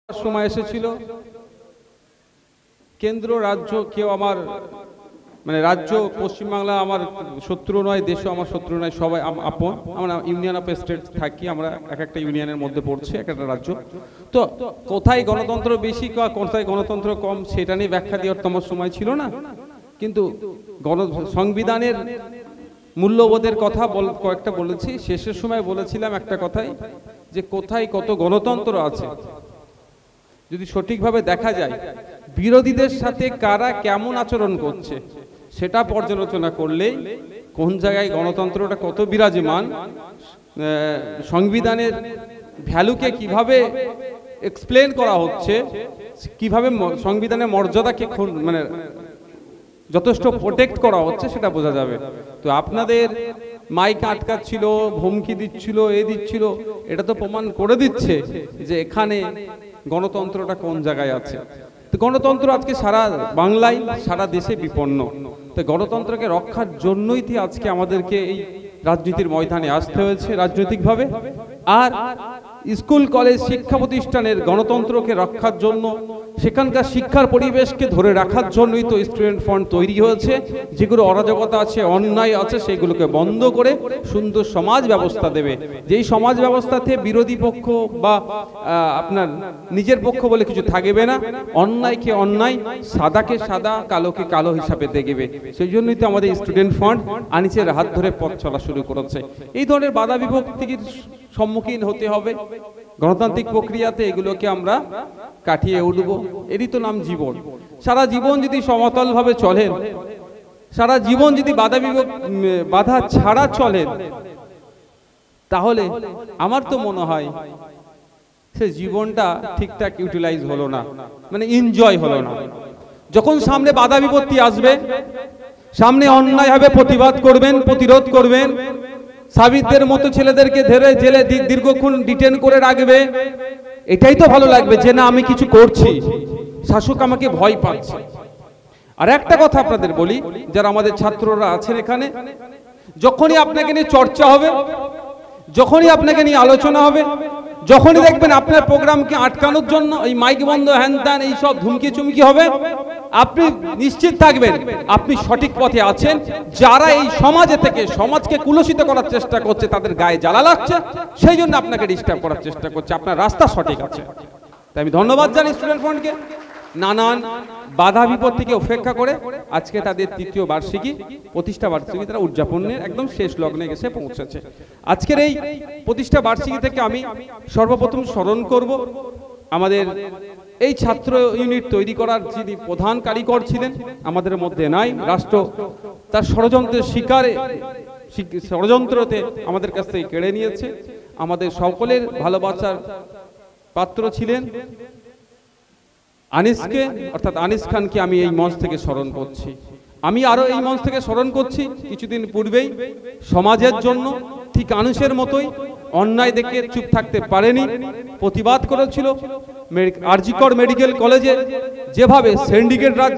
সময় এসেছিল কেন্দ্র রাজ্য কেউ আমার মানে রাজ্য পশ্চিমবাংলা আমার শত্রু নয়, দেশও আমার শত্রু নয়, সবাই আপন। আমরা ইউনিয়ন অফ স্টেট থাকি, আমরা এক একটা ইউনিয়নের মধ্যে পড়ছি, এক একটা রাজ্য। তো কোথায় গণতন্ত্র বেশি কোথায় গণতন্ত্র কম সেটা নিয়ে ব্যাখ্যা দেওয়ার তোমার সময় ছিল না। কিন্তু সংবিধানের মূল্যবোধের কথা কয়েকটা বলেছি, শেষের সময় বলেছিলাম একটা কথাই যে কোথায় কত গণতন্ত্র আছে যদি সঠিকভাবে দেখা যায়, বিরোধীদের সাথে কারা কেমন আচরণ করছে সেটা পর্যালোচনা করলেই কোন জায়গায় গণতন্ত্রটা কত বিরাজমান, সংবিধানের ভ্যালুকে কিভাবে এক্সপ্লেন করা হচ্ছে, কিভাবে সংবিধানের মর্যাদাকে মানে যথেষ্ট প্রোটেক্ট করা হচ্ছে সেটা বোঝা যাবে। তো আপনাদের মাইক আটকাচ্ছিল, হুমকি দিচ্ছিল, দিচ্ছিল, এটা তো প্রমাণ করে দিচ্ছে যে এখানে গণতন্ত্রটা কোন জায়গায় আছে। তো গণতন্ত্র আজকে সারা বাংলায় সারা দেশে বিপন্ন। তো গণতন্ত্রকে রক্ষার জন্যই তো আজকে আমাদেরকে এই রাজনীতির ময়দানে আসতে হয়েছে রাজনৈতিকভাবে। আর স্কুল কলেজ শিক্ষা প্রতিষ্ঠানের গণতন্ত্রকে রক্ষার জন্য, সেখানকার শিক্ষার পরিবেশকে ধরে রাখার জন্যই তো স্টুডেন্ট ফ্রন্ট তৈরি হয়েছে। যেগুলো অরাজকতা আছে, অন্যায় আছে, সেগুলোকে বন্ধ করে সুন্দর সমাজ ব্যবস্থা দেবে। যেই সমাজ ব্যবস্থাতে বিরোধী পক্ষ বা আপনার নিজের পক্ষ বলে কিছু থাকবে না, অন্যায়কে অন্যায়, সাদাকে সাদা, কালোকে কালো হিসাবে দেখবে। সেই জন্যই তো আমাদের স্টুডেন্ট ফ্রন্ট আনিসের হাত ধরে পথ চলা শুরু করেছে। এই ধরনের বাধা বিভক্তির সম্মুখীন হতে হবে গণতান্ত্রিক প্রক্রিয়াতে, এগুলোকে আমরা কাটিয়ে উঠব। এরই তো নাম জীবন। সারা জীবন যদি সমতল ভাবে চলেন, সারা জীবন যদি বাধা ছাড়া চলেন, তাহলে আমার তো মনে হয় সে জীবনটা ঠিকঠাক ইউটিলাইজ হলো না, মানে এনজয় হলো না। যখন সামনে বাধা বিপত্তি আসবে, সামনে অন্যায় হবে, প্রতিবাদ করবেন, প্রতিরোধ করবেন। সাবিতদের মতো ছেলেদেরকে ধরে জেলে দীর্ঘক্ষণ ডিটেন করে রাখবে, এটাই তো ভালো লাগবে যে না আমি কিছু করছি, শাসক আমাকে ভয় পাচ্ছে। আর একটা কথা আপনাদের বলি, যারা আমাদের ছাত্ররা আছেন এখানে, যখনই আপনাকে নিয়ে চর্চা হবে, যখনই আপনাকে নিয়ে আলোচনা হবে, যখনই দেখবেন আপনার প্রোগ্রামকে আটকানোর জন্য এই মাইক বন্ধ, হ্যান ত্যান, এই সব ধুমকি চুমকি হবে, আপনি নিশ্চিত থাকবেন আপনি সঠিক পথে আছেন। যারা এই সমাজে থেকে সমাজকে কুলসিত করার চেষ্টা করছে, তাদের গায়ে জ্বালা লাগছে, সেই জন্য আপনাকে ডিস্টার্ব করার চেষ্টা করছে। আপনার রাস্তা সঠিক আছে। তাই আমি ধন্যবাদ জানাই স্টুডেন্ট ফ্রন্টকে। নানান বাধা বিপত্তিকে উপেক্ষা করে আজকে তাদের তৃতীয় বার্ষিকী, প্রতিষ্ঠা বার্ষিকী তারা উদযাপনের একদম শেষ লগ্নে এসে পৌঁছেছে। আজকের এই প্রতিষ্ঠা বার্ষিকী থেকে আমি সর্বপ্রথম স্মরণ করব আমাদের এই ছাত্র ইউনিট তৈরি করার যিনি প্রধান কারিগর ছিলেন, আমাদের মধ্যে নাই, রাষ্ট্র তার ষড়যন্ত্রের শিকারে, ষড়যন্ত্রতে আমাদের কাছ থেকে কেড়ে নিয়েছে। আমাদের সকলের ভালোবাসার পাত্র ছিলেন আনিসকে, অর্থাৎ আনিস খানকে আমি এই মঞ্চ থেকে স্মরণ করছি। আমি আরো এই মঞ্চ থেকে স্মরণ করছি কিছুদিন পূর্বেই সমাজের জন্য ঠিক আনিসের মতোই অন্যায় দেখে চুপ থাকতে পারেনি, প্রতিবাদ করেছিল। আরজি কর মেডিকেল কলেজে যেভাবে সিন্ডিকেট রাজ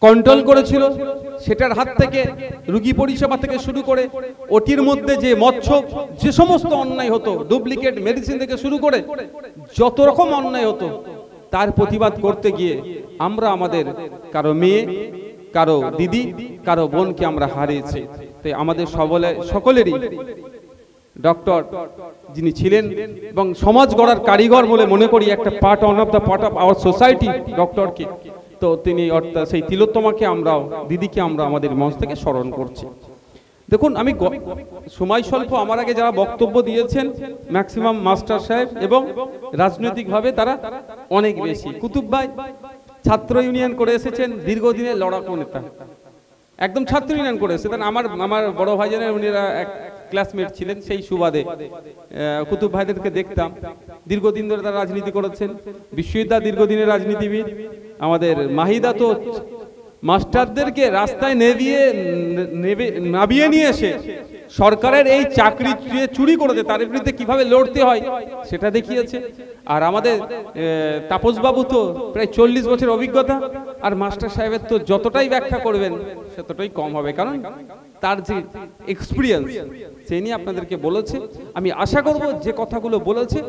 কন্ট্রোল করেছিল, সেটার হাত থেকে রোগী পরিষেবা থেকে শুরু করে ওটির মধ্যে যে মৎস্য যে সমস্ত অন্যায় হতো, ডুপ্লিকেট মেডিসিন থেকে শুরু করে যত রকম অন্যায় হতো, তার প্রতিবাদ করতে গিয়ে আমরা আমাদের কারো মেয়ে, কারো দিদি, কারো বোনকে আমরা হারিয়েছি। তাই আমাদের সকলেরই ডক্টর যিনি ছিলেন এবং সমাজ গড়ার কারিগর বলে মনে করি, একটা পার্ট অফ আওয়ার সোসাইটি ডক্টরকে, তো তিনি অর্থাৎ সেই তিলোত্তমাকে আমরাও, দিদিকে আমরা আমাদের মঞ্চ থেকে স্মরণ করছি। দেখুন, আমি সময় স্বল্প, আমার আগে যারা বক্তব্য দিয়েছেন ম্যাক্সিমাম মাস্টার সাহেব এবং রাজনৈতিকভাবে তারা অনেক বেশি। কুতুব ভাই ছাত্র ইউনিয়ন করে এসেছেন, দীর্ঘদিনের লড়াকু নেতা, একদম ছাত্র ইউনিয়ন করে এসেছেন। আমার বড় ভাইজানের উনিরা এক ক্লাসমেট ছিলেন, সেই সুবাদে কুতুব ভাইদেরকে দেখতাম। দীর্ঘদিন ধরে তারা রাজনীতি করেছেন। বিশ্ববিদ্যালয় দীর্ঘদিনের রাজনীতিবিদ। আমাদের মাহিদা তো মাস্টারদেরকে রাস্তায় নামিয়ে নিয়ে এসে সরকারের এই চাকরি চুরি করেছে, তার বিরুদ্ধে কিভাবে লড়তে হয় সেটা দেখিয়েছে। আর আমাদের তাপসবাবু তো প্রায় 40 বছর অভিজ্ঞতা, আর মাস্টার সাহেবের তো যতটাই ব্যাখ্যা করবেন ততটাই কম হবে, কারণ তার যে এক্সপিরিয়েন্স সেই নিয়ে আপনাদেরকে বলেছে। আমি আশা করব যে কথাগুলো বলেছে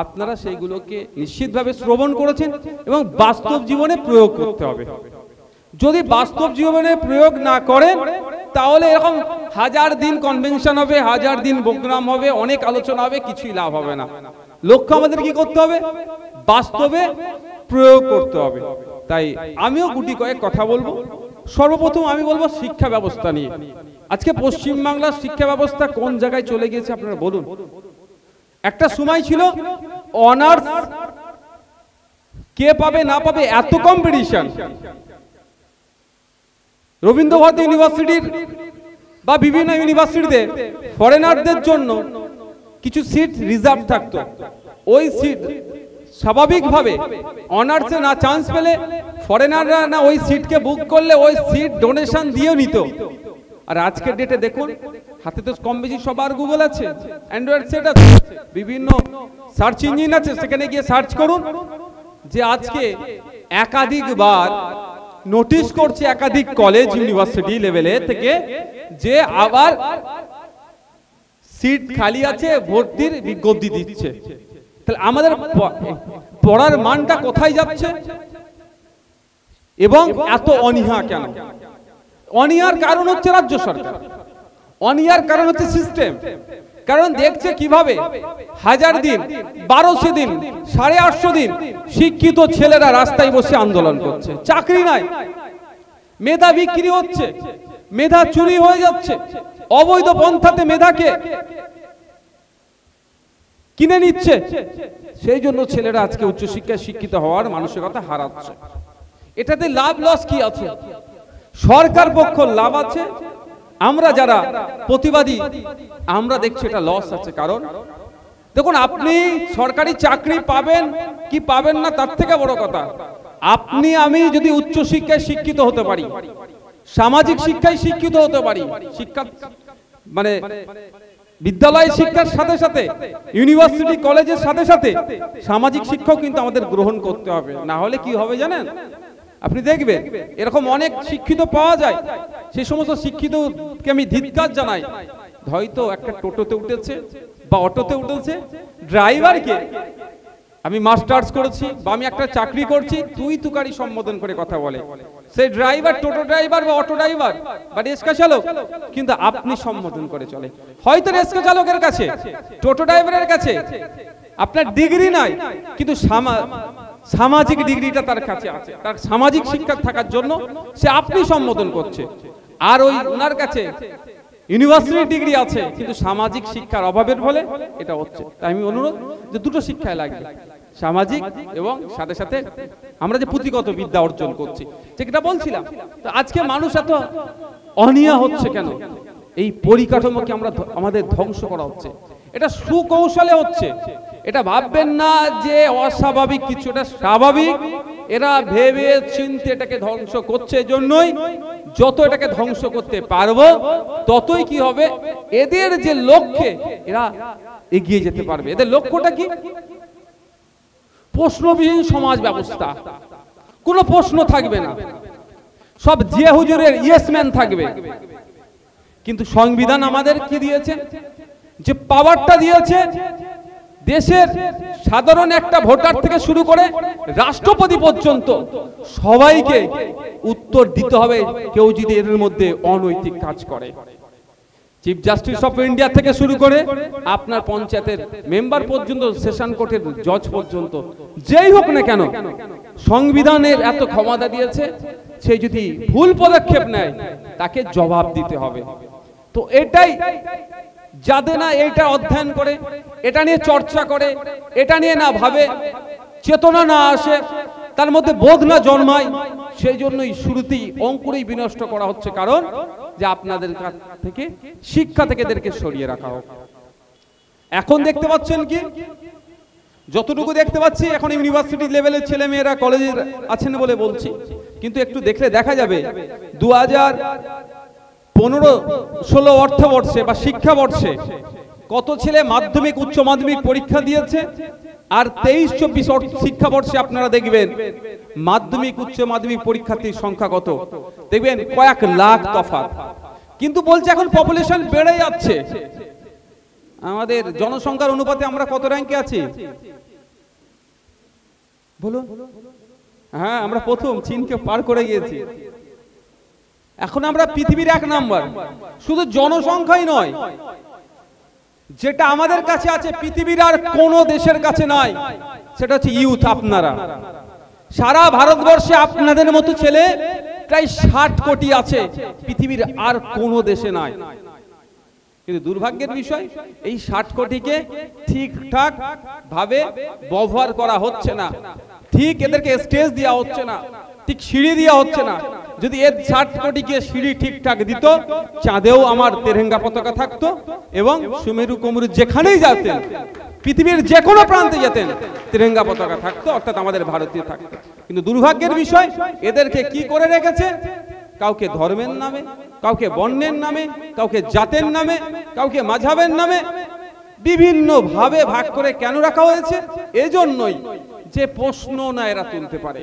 আপনারা সেইগুলোকে নিশ্চিতভাবে শ্রবণ করেছেন এবং বাস্তব জীবনে প্রয়োগ করতে হবে। যদি বাস্তব জীবনে প্রয়োগ না করেন তাহলে এরকম 1000 দিন কনভেনশন হবে, 1000 দিন প্রোগ্রাম হবে, অনেক আলোচনা হবে, কিছুই লাভ হবে না। লক্ষ্য আমাদের কি করতে হবে? বাস্তবে প্রয়োগ করতে হবে। তাই আমিও গুটি কয়েক কথা বলবো। সর্বপ্রথম আমি বলবো শিক্ষা ব্যবস্থা নিয়ে। আজকে পশ্চিমবাংলার শিক্ষা ব্যবস্থা কোন জায়গায় চলে গিয়েছে আপনারা বলুন। একটা সময় ছিল অনার্স কে পাবে না পাবে এত কম্পিটিশন। রবীন্দ্র ভারতী ইউনিভার্সিটির বা বিভিন্ন ইউনিভার্সিটিতে ফরেনারদের জন্য কিছু সিট রিজার্ভ থাকতো। ওই সিট স্বাভাবিকভাবে অনার্সে না চান্স পেলে ফরেনাররা না ওই সিটকে বুক করলে ওই সিট ডোনেশন দিয়েও নিত। আর আজকের ডেটে দেখুন হাতে তো কম বেশি সবার গুগল আছে, অ্যান্ড্রয়েড সেট আছে, বিভিন্ন সার্চ ইঞ্জিন আছে, সেখানে গিয়ে সার্চ করুন যে আজকে একাধিকবার নোটিশ করছে একাধিক কলেজ ইউনিভার্সিটি লেভেলে থেকে যে আবার সিট খালি আছে, ভর্তির বিজ্ঞপ্তি দিচ্ছে। তাহলে আমাদের পড়ার মানটা কোথায় যাচ্ছে এবং এত অনীহা কেন? অনীহার কারণ হচ্ছে রাজ্য সরকার, অনীহার কারণ হচ্ছে সিস্টেম। কারণ দেখছে কিভাবে 1000 দিন, 1200 দিন, 850 দিন শিক্ষিত ছেলেরা রাস্তায় বসে আন্দোলন করছে, চাকরি নাই, মেধা বিক্রি হচ্ছে, মেধা চুরি হয়ে যাচ্ছে, অবৈধ পন্থাতে মেধাকে কিনে নিচ্ছে। সেই জন্য ছেলেরা আজকে উচ্চশিক্ষায় শিক্ষিত হওয়ার মানসিকতা হারাচ্ছে। এটাতে লাভ লস কি আছে? সরকার পক্ষ লাভ আছে, আমরা যারা প্রতিবাদী আমরা দেখছি এটা লস আছে। কারণ দেখুন আপনি সরকারি চাকরি পাবেন কি পাবেন না তার থেকে বড় কথা, আপনি আমি যদি উচ্চশিক্ষায় শিক্ষিত হতে পারি, সামাজিক শিক্ষায় শিক্ষিত হতে পারি, শিক্ষা মানে বিদ্যালয় শিক্ষার সাথে সাথে ইউনিভার্সিটি কলেজের সাথে সাথে সামাজিক শিক্ষাও কিন্তু আমাদের গ্রহণ করতে হবে। না হলে কি হবে জানেন? আপনি দেখবেন এরকম অনেক শিক্ষিত পাওয়া যায়, সেই সমস্ত শিক্ষিতকে আমি ধিক্কার জানাই। হয়তো একটা টোটোতে উঠেছে বা অটোতে উঠেছে, ড্রাইভারকে আমি মাস্টার্স করেছি বা আমি একটা চাকরি করছি তুই তুকারি সম্বোধন করে কথা বলে। সেই ড্রাইভার, টোটো ড্রাইভার বা অটো ড্রাইভার বা রিক্সা চালক কিন্তু আপনি সম্বোধন করে চলে। হয়তো রিক্সা চালকের কাছে, টোটো ড্রাইভারের কাছে আপনার ডিগ্রি নাই, কিন্তু সামাজিক ডিগ্রিটা তার কাছে আছে, তার সামাজিক শিক্ষা থাকার জন্য সে আপনি সম্বোধন করছে। আর ওই ওনার কাছে ইউনিভার্সিটি ডিগ্রি আছে কিন্তু সামাজিক শিক্ষার অভাবের ফলে এটা হচ্ছে। তাই আমি অনুরোধ যে দুটো শিক্ষায় লাগবে, সামাজিক এবং সাথে সাথে আমরা যে পুঁথিগত বিদ্যা অর্জন করছি, যেটা বলছিলাম। তো আজকে মানুষ এত অনীহা হচ্ছে কেন? এই পরিকাঠামোকে আমাদের ধ্বংস করা হচ্ছে। এটা সুকৌশলে হচ্ছে, এটা ভাববেন না যে অস্বাভাবিক কিছু, এটা স্বাভাবিক। এরা ভেবে চিন্তে এটাকে ধ্বংস করছে। এজন্যই যত এটাকে ধ্বংস করতে পারবো ততই কি হবে, এদের যে লক্ষ্যে এরা এগিয়ে যেতে পারবে। এদের লক্ষ্যটা কি? প্রশ্নবিহীন সমাজ ব্যবস্থা, কোনো প্রশ্ন থাকবে না, সব জিয়া হুজুরের ইয়েসম্যান থাকবে। কিন্তু সংবিধান আমাদের কি দিয়েছে? যে পাওয়ারটা দিয়েছে দেশের সাধারণ একটা ভোটার থেকে শুরু করে রাষ্ট্রপতি পর্যন্ত সবাইকে উত্তর দিতে হবে কেউ যদি এর মধ্যে অনৈতিক কাজ করে। চিফ জাস্টিস অফ ইন্ডিয়া থেকে শুরু করে আপনার পঞ্চায়েতের মেম্বার পর্যন্ত, সেশন কোর্টের জজ পর্যন্ত, যেই হোক না কেন সংবিধানের এত ক্ষমতা দিয়েছে, সে যদি ভুল পদক্ষেপ নেয় তাকে জবাব দিতে হবে। তো এটাই যাদের না এটা অধ্যয়ন করে, এটা নিয়ে চর্চা করে, এটা নিয়ে না ভাবে, চেতনা না আসে, তার মধ্যে বোধ না জন্মায়, সেই জন্যই শুরুতেই অঙ্কুরেই বিনষ্ট করা হচ্ছে। কারণ যে আপনাদের কাছ থেকে শিক্ষা থেকে এদেরকে সরিয়ে রাখা হোক। এখন দেখতে পাচ্ছেন কি, যতটুকু দেখতে পাচ্ছি এখন ইউনিভার্সিটি লেভেলের ছেলে মেয়েরা কলেজে আছেন বলে বলছি, কিন্তু একটু দেখলে দেখা যাবে 2015-16 অর্থবর্ষে বা শিক্ষাবর্ষে কত ছেলে মাধ্যমিক উচ্চ মাধ্যমিক পরীক্ষা দিয়েছে, আর 23-24 শিক্ষাবর্ষে আপনারা দেখবেন মাধ্যমিক উচ্চ মাধ্যমিক পরীক্ষার্থীর সংখ্যা কত, দেখবেন কয়েক লাখ তফাৎ। কিন্তু বলছে এখন পপুলেশন বেড়ে যাচ্ছে, আমাদের জনসংখ্যার অনুপাতে আমরা কত র্যাঙ্কে আছি বলুন? হ্যাঁ, আমরা প্রথম, চীনকে পার করে গিয়েছি। এখন আমরা পৃথিবীর 1 নাম্বার। শুধু জনসংখ্যাই নয়, যেটা আমাদের কাছে আছে পৃথিবীর আর কোনো দেশের কাছে নাই, সেটা হচ্ছে ইউথ। আপনারা সারা ভারতবর্ষে আপনাদের মতো ছেলে প্রায় 60 কোটি আছে, পৃথিবীর আর কোনো দেশে নাই। কিন্তু দুর্ভাগ্যের বিষয়, এই 60 কোটিকে ঠিকঠাক ভাবে ব্যবহার করা হচ্ছে না, ঠিক এদেরকে স্টেজ দেওয়া হচ্ছে না, ঠিক সিঁড়ি দেওয়া হচ্ছে না। যদি এর 60 কোটিকে সিঁড়ি ঠিকঠাক দিত, চাঁদেও আমার তেরঙ্গা পতাকা থাকতো এবং সুমেরু কুমেরু যেখানেই যেতেন, পৃথিবীর যে কোনো প্রান্তে যেতেন, তেরঙ্গা পতাকা থাকতো, অর্থাৎ আমাদের ভারতীয় থাকতো। কিন্তু দুর্ভাগ্যের বিষয়, এদেরকে কি করে রেখেছে? কাউকে ধর্মের নামে, কাউকে বর্ণের নামে, কাউকে জাতের নামে, কাউকে মাযহাবের নামে বিভিন্ন ভাবে ভাগ করে কেন রাখা হয়েছে? এজন্যই যে প্রশ্ন না এরা তুলতে পারে।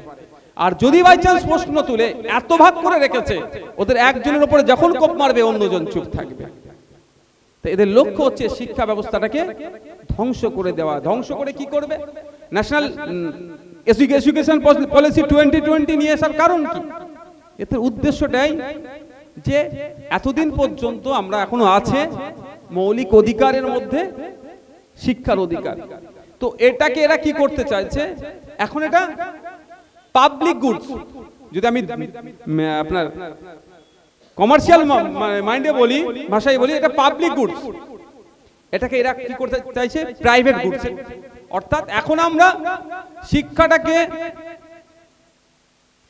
আর যদি বাই চান্স প্রশ্ন তুলে, এত ভাগ করে রেখেছে, ওদের একজনের উপরে যখন কোপ মারবে অন্যজন চুপ থাকবে। তো এদের লক্ষ্য হচ্ছে শিক্ষা ব্যবস্থাটাকে ধ্বংস করে দেওয়া। ধ্বংস করে কি করবে? ন্যাশনাল এডুকেশন পলিসি 2020 নিয়ে আসার কারণ কি? এতে উদ্দেশ্যটাই যে এতদিন পর্যন্ত আমরা এখনো আছে মৌলিক অধিকারের মধ্যে শিক্ষার অধিকার। তো এটাকে এরা কি করতে চাইছে? এখন এটা পাবলিক গুডস। যদি আমি আপনার কমার্শিয়াল মাইন্ডে বলি, ভাষায় বলি, এটা পাবলিক গুডস। এটাকে এরা কি করতে চাইছে? Private goods. অর্থাৎ এখন আমরা শিক্ষাটাকে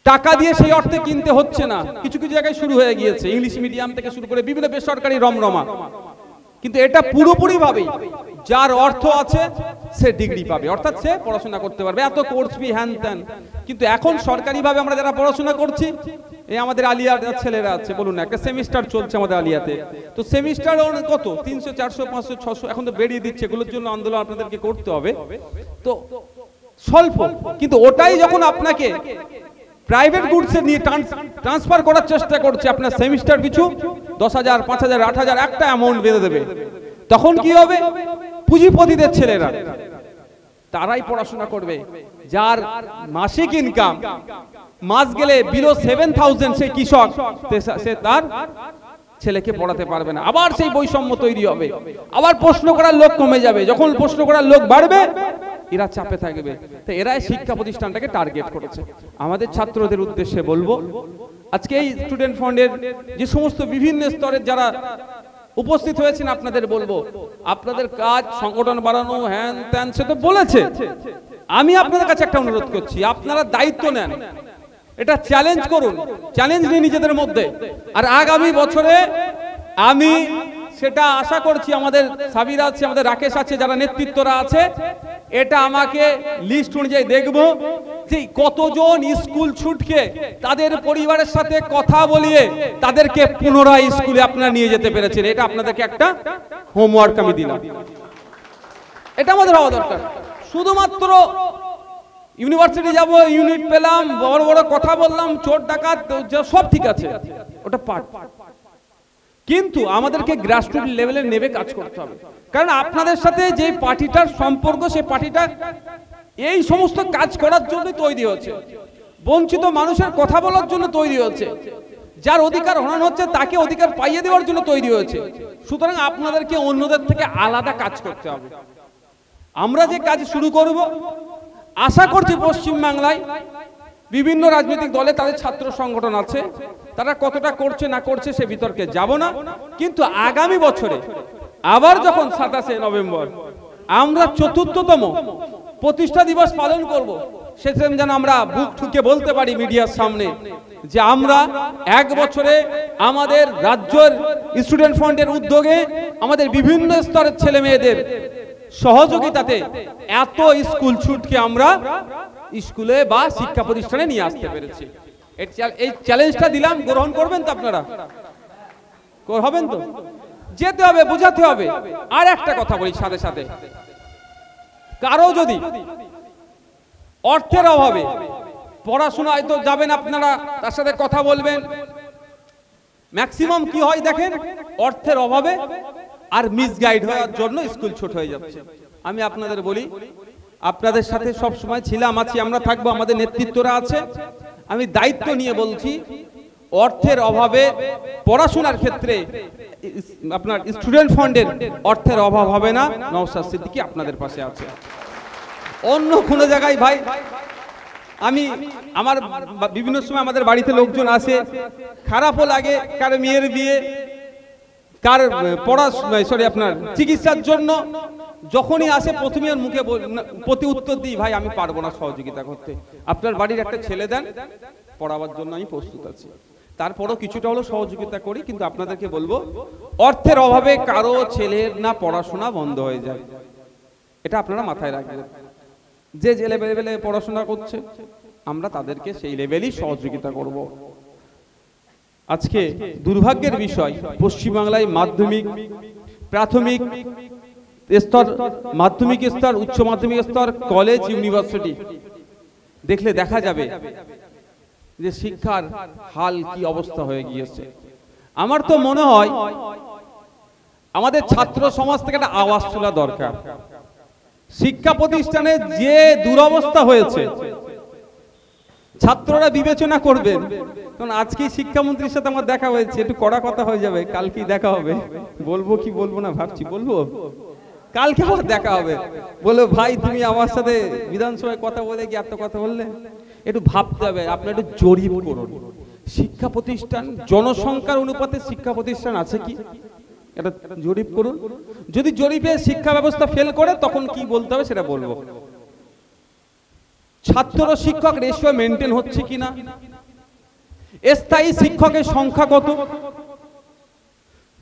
টাকা দিয়ে সেই অর্থে কিনতে হচ্ছে না। কিছু কিছু জায়গায় শুরু হয়ে গিয়েছে, ইংলিশ মিডিয়াম থেকে শুরু করে বিভিন্ন বেসরকারি রমরমা। কিন্তু এটা পুরোপুরি ভাবে যার অর্থ আছে সে ডিগ্রি পাবে, অর্থাৎ সে পড়াশোনা করতে পারবে, এত কোর্স ফি হ্যান ত্যান। কিন্তু এখন সরকারি ভাবে আমরা যারা পড়াশোনা করছি, এই আমাদের আলিয়ার ছেলেরা আছে, বলুন একটা সেমিস্টার চলছে আমাদের আলিয়াতে, তো সেমিস্টার কত 300 400 500 600 এখন তো বেরিয়ে দিচ্ছে। এগুলোর জন্য আন্দোলন আপনাদেরকে করতে হবে, তো স্বল্প। কিন্তু ওটাই যখন আপনাকে প্রাইভেট গুডসে নিয়ে ট্রান্সফার করার চেষ্টা করছে, আপনার সেমিস্টার পিছু 10,000 5,000 8,000 একটা অ্যামাউন্ট বেঁধে দেবে, তখন কি হবে? পুঁজিপতিদের ছেলেরা তারাই পড়াশোনা করবে, যার মাসিক ইনকাম মাস গেলে বিলো 7,000, সেই কৃষক সে তার ছেলেকে পড়াতে পারবে না। আবার সেই বৈষম্য তৈরি হবে, আবার প্রশ্ন করার লোক কমে যাবে। যখন প্রশ্ন করার লোক বাড়বে, এরা চাপে থাকবে। তো এরাই শিক্ষা প্রতিষ্ঠানটাকে টার্গেট করেছে। আমাদের ছাত্রদের উদ্দেশ্যে বলবো, আজকে এই স্টুডেন্ট ফান্ডের যে সমস্ত বিভিন্ন স্তরের যারা উপস্থিত হয়েছেন, আপনাদের বলবো, আপনাদের কাজ সংগঠন বাড়ানো, হ্যান ত্যান, সে তো বলেছে। আমি আপনাদের কাছে একটা অনুরোধ করছি, আপনারা দায়িত্ব নেন, এটা চ্যালেঞ্জ করুন, চ্যালেঞ্জ নিয়ে নিজেদের মধ্যে। আর আগামী বছরে আমি সেটা আশা করছি, আমাদের সাবির আছে, আমাদের রাকেশ আছে, যারা নেতৃত্বরা আছে, এটা আমাকে লিস্ট অনুযায়ী দেখবো যে কতজন স্কুল ছুটকে তাদের পরিবারের সাথে কথা বলিয়ে তাদেরকে পুনরায় স্কুলে আপনারা নিয়ে যেতে পেরেছেন। এটা আপনাদেরকে একটা হোমওয়ার্ক আমি দিলাম, এটা আমাদের হওয়া দরকার। শুধুমাত্র ইউনিভার্সিটি যাব, ইউনিট পেলাম, বড় বড় কথা বললাম, চোর ডাকাত সব ঠিক আছে, ওটা পার্ট। কিন্তু আমাদেরকে গ্রাসরুট লেভেলে নেবে কাজ করতে হবে। কারণ আপনাদের সাথে যে পার্টিটার সম্পর্ক, সেই পার্টিটা এই সমস্ত কাজ করার জন্য তৈরি হচ্ছে, বঞ্চিত মানুষের কথা বলার জন্য তৈরি হচ্ছে, যার অধিকার হরণ হচ্ছে তাকে অধিকার পাইয়ে দেওয়ার জন্য তৈরি হয়েছে। সুতরাং আপনাদেরকে অন্যদের থেকে আলাদা কাজ করতে হবে। আমরা যে কাজ শুরু করব, আশা করছি পশ্চিমবাংলায় বিভিন্ন রাজনৈতিক দলে তাদের ছাত্র সংগঠন আছে, তারা কতটা করছে না করছে সে বিতর্কে যাব না। কিন্তু আগামী বছরে আবার যখন 27শে নভেম্বর আমরা ৪র্থতম প্রতিষ্ঠা দিবস পালন করব, সেদিন যেন আমরা বুক ঠুকে বলতে পারি মিডিয়ার সামনে যে আমরা এক বছরে আমাদের রাজ্যের স্টুডেন্ট ফান্ডের উদ্যোগে আমাদের বিভিন্ন স্তরের ছেলে মেয়েদের সহযোগিতাতে এত স্কুল ছুটকে আমরা স্কুলে বা শিক্ষা প্রতিষ্ঠানে নিয়ে আসতে পেরেছি। এই চ্যালেঞ্জটা দিলাম, গ্রহণ করবেন তো আপনারা? হবেন তো? যেতে হবে, বোঝাতে হবে। আর একটা কথা বলি সাথে সাথে, কারো যদি অর্থের অভাবে পড়াশোনায় তো যাবেন আপনারা, তার সাথে কথা বলবেন, ম্যাক্সিমাম কি হয় দেখেন, অর্থের অভাবে আর মিসগাইড হওয়ার জন্য স্কুল ছোট হয়ে যাচ্ছে। আমি আপনাদের বলি, আপনাদের সাথে সব সময় ছিলাম, আছি, আমরা থাকবো, আমাদের নেতৃত্বরা আছে। আমি দায়িত্ব নিয়ে বলছি, অর্থের অভাবে পড়াশোনার ক্ষেত্রে আপনার স্টুডেন্ট ফান্ডের অর্থের অভাব হবে না। নওশাদ সিদ্দিকী আপনাদের পাশে আছে। অন্য কোনো জায়গায় ভাই, আমি আমার বিভিন্ন সময় আমাদের বাড়িতে লোকজন আসে, খারাপও লাগে, কার মেয়ের বিয়ে, কার আপনার চিকিৎসার জন্য যখনই আসে প্রথমে ওর মুখে প্রতি উত্তর দিই, ভাই আমি পারবো না সহযোগিতা করতে, আপনার বাড়ির একটা ছেলে দেন, পড়াবার জন্য আমি প্রস্তুত আছি। তারপরও কিছুটা হলো সহযোগিতা করি, কিন্তু আপনাদেরকে বলবো, অর্থের অভাবে কারো ছেলের না পড়াশোনা বন্ধ হয়ে যায়, এটা আপনারা মাথায় রাখবেন। যে লেভেলে পড়াশোনা করছে আমরা তাদেরকে সেই লেভেলই সহযোগিতা করব। আজকে দুর্ভাগ্যের বিষয়, পশ্চিমবাংলায় মাধ্যমিক, প্রাথমিক স্তর, মাধ্যমিক স্তর, উচ্চ মাধ্যমিক স্তর, কলেজ, ইউনিভার্সিটি দেখলে দেখা যাবে যে শিক্ষার হাল কি অবস্থা হয়ে গিয়েছে। আমার তো মনে হয় আমাদের ছাত্র সমাজ থেকে একটা আওয়াজ তোলা দরকার। শিক্ষা প্রতিষ্ঠানে যে দুরবস্থা হয়েছে ছাত্ররা বিবেচনা করবেন। কারণ আজকে শিক্ষামন্ত্রীর সাথে আমার দেখা হয়েছে, একটু কড়া কথা হয়ে যাবে, কালকেই দেখা হবে, বলবো কি বলবো না ভাবছি, বলবো কালকে আমার দেখা হবে, বলে ভাই তুমি আমার সাথে বিধানসভায় কথা বলে কি এত কথা বললে, একটু ভাবতে হবে, আপনার একটু জরিপ করুন। শিক্ষা প্রতিষ্ঠান জনসংখ্যার অনুপাতে শিক্ষা প্রতিষ্ঠান আছে কি, এটা জরিপ করুন। যদি জরিপে শিক্ষা ব্যবস্থা ফেল করে তখন কি বলতে হবে সেটা বলবো। ছাত্র শিক্ষক রেশিও মেনটেন হচ্ছে কিনা, স্থায়ী শিক্ষকের সংখ্যা কত।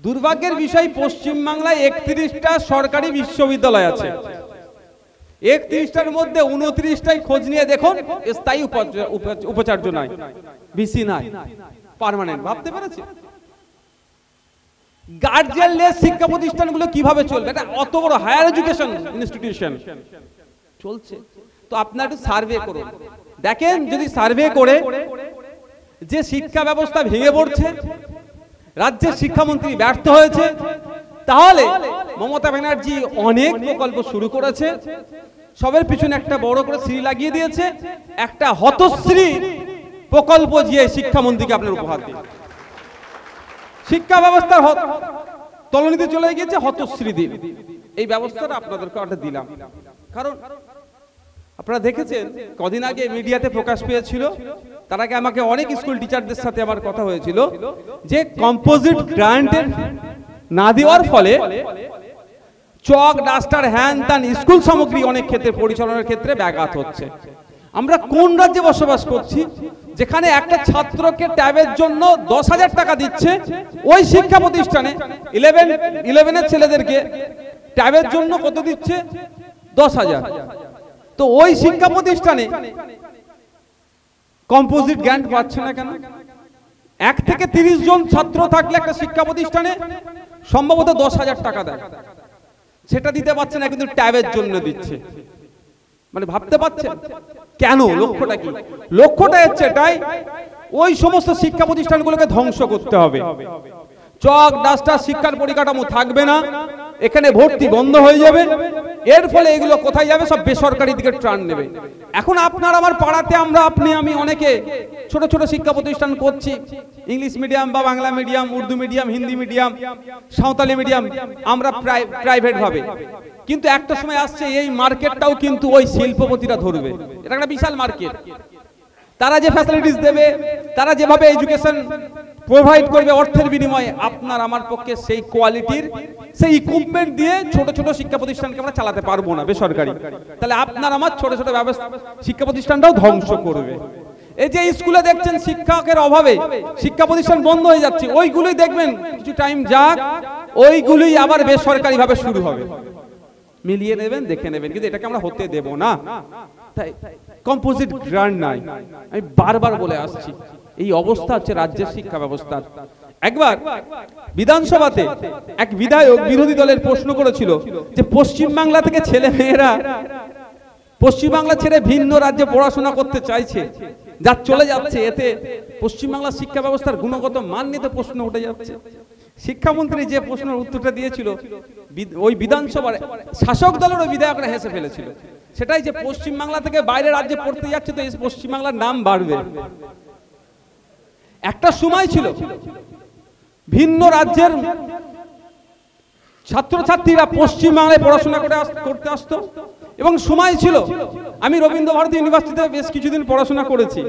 দুর্ভাগ্যের বিষয়, পশ্চিমবাংলায় 31টা সরকারি বিশ্ববিদ্যালয় আছে, 31টার মধ্যে 29টাই খোঁজ নিয়ে দেখুন স্থায়ী উপাচার্য নাই, ভিসি নাই, পার্মানেন্ট। ভাবতে পেরেছি গার্জিয়ানলেস শিক্ষা প্রতিষ্ঠানগুলো কিভাবে চলবে? এটা অত বড় হায়ার এডুকেশন ইনস্টিটিউশন চলছে। তো আপনারা একটু সার্ভে করুন, দেখেন যদি সার্ভে করে যে শিক্ষা ব্যবস্থা ভেঙে পড়ছে, রাজ্যের শিক্ষামন্ত্রী ব্যর্থ হয়েছে, তাহলে মমতা ব্যানার্জি অনেক প্রকল্প শুরু করেছে, সবের পিছনে একটা বড় করে শ্রী লাগিয়ে দিয়েছে, একটা হতশ্রী প্রকল্প দিয়ে শিক্ষামন্ত্রীকে আপনার উপহার দিন। শিক্ষা ব্যবস্থার তলনিতে চলে গিয়েছে হতশ্রী দিন, এই ব্যবস্থাটা আপনাদেরকে একটা দিলাম। কারণ আপনারা দেখেছেন কদিন আগে মিডিয়াতে প্রকাশ পেয়েছিল, তার আগে আমাকে অনেক স্কুল টিচারদের সাথে আমার কথা হয়েছিল, যে কম্পোজিট গ্রান্টের না দেওয়ার ফলে চক, ডাস্টার, হ্যান ত্যান স্কুল সামগ্রী অনেক ক্ষেত্রে পরিচালনার ক্ষেত্রে ব্যাঘাত হচ্ছে। আমরা কোন রাজ্যে বসবাস করছি যেখানে একটা ছাত্রকে ট্যাবের জন্য 10,000 টাকা দিচ্ছে, ওই শিক্ষা প্রতিষ্ঠানে 11 ছেলেদেরকে ট্যাবের জন্য কত দিচ্ছে? 10,000। তো ওই শিক্ষা প্রতিষ্ঠানে কম্পোজিট গ্রান্ট পাচ্ছে না কেন? 1 থেকে 30 জন ছাত্র থাকলে একটা শিক্ষা প্রতিষ্ঠানে সম্ভবত 10,000 টাকা দেয়, সেটা দিতে পারছে না, কিন্তু ট্যাবের জন্য দিচ্ছে। মানে ভাবতে পারছেন কেন? লক্ষ্যটা কি? লক্ষ্যটা হচ্ছে এটাই, ওই সমস্ত শিক্ষা প্রতিষ্ঠানগুলোকে ধ্বংস করতে হবে। চক, ডাস্টার, শিক্ষার পরিকাঠামো থাকবে না, এখানে ভর্তি বন্ধ হয়ে যাবে, এর ফলে এগুলো কোথায় যাবে? সব বেসরকারি দিকে টার্ন নেবে। এখন আপনার আমার পাড়াতে আমরা, আপনি, আমি অনেকে ছোট ছোট শিক্ষা প্রতিষ্ঠান করছি, ইংলিশ মিডিয়াম বা Bangla medium, Urdu medium, Hindi medium, Santali medium, আমরা প্রাইভেট ভাবে। কিন্তু একটা সময় আসছে এই মার্কেটটাও কিন্তু ওই শিল্পপতিরা ধরবে, এটা একটা বিশাল মার্কেট। তারা যে ফ্যাসিলিটিস দেবে, তারা যেভাবে এডুকেশন প্রোভাইড করবে অর্থের বিনিময়ে, আপনার আমার পক্ষে সেই কোয়ালিটির, সেই ইকুইপমেন্ট দিয়ে ছোট ছোট শিক্ষা প্রতিষ্ঠানকে আমরা চালাতে পারবো না বেসরকারি। তাহলে আপনার আমার ছোট ছোট ব্যবস্থা শিক্ষা প্রতিষ্ঠানটাও ধ্বংস করবে। এই যে স্কুলে দেখছেন শিক্ষকের অভাবে শিক্ষা প্রতিষ্ঠান বন্ধ হয়ে যাচ্ছে, ওইগুলোই দেখবেন কিছু টাইম যাক, ওইগুলোই আবার বেসরকারি ভাবে শুরু হবে। মিলিয়ে নেবেন, দেখে নেবেন, কিন্তু এটাকে আমরা হতে দেব না। তাই কম্পোজিট গ্রান্ট নাই, আমি বারবার বলে আসছি, এই অবস্থা হচ্ছে রাজ্যের শিক্ষা ব্যবস্থার। একবার বিধানসভাতে এক বিধায়ক বিরোধী দলের প্রশ্ন করেছিল যে পশ্চিমবাংলা থেকে ছেলে মেয়েরা পশ্চিমবাংলা ছেড়ে ভিন্ন রাজ্যে পড়াশোনা করতে চাইছে, যা চলে যাচ্ছে, এতে পশ্চিমবাংলার শিক্ষা ব্যবস্থার গুণগত মান নিতে প্রশ্ন উঠে যাচ্ছে। শিক্ষামন্ত্রী যে প্রশ্নের উত্তরটা দিয়েছিল, ওই বিধানসভার শাসক দলের ওই বিধায়করা হেসে ফেলেছিল। সেটাই যে পশ্চিমবাংলা থেকে বাইরে রাজ্যে পড়তে যাচ্ছে, তো এই পশ্চিমবাংলার নাম বাড়বে। একটা সময় ছিল ভিন্ন রাজ্যের ছাত্রছাত্রীরা পশ্চিমবাংলায় পড়াশোনা করতে আসতো, এবং সময় ছিল, আমি রবীন্দ্র ভারতী ইউনিভার্সিটিতে বেশ কিছুদিন পড়াশোনা করেছি,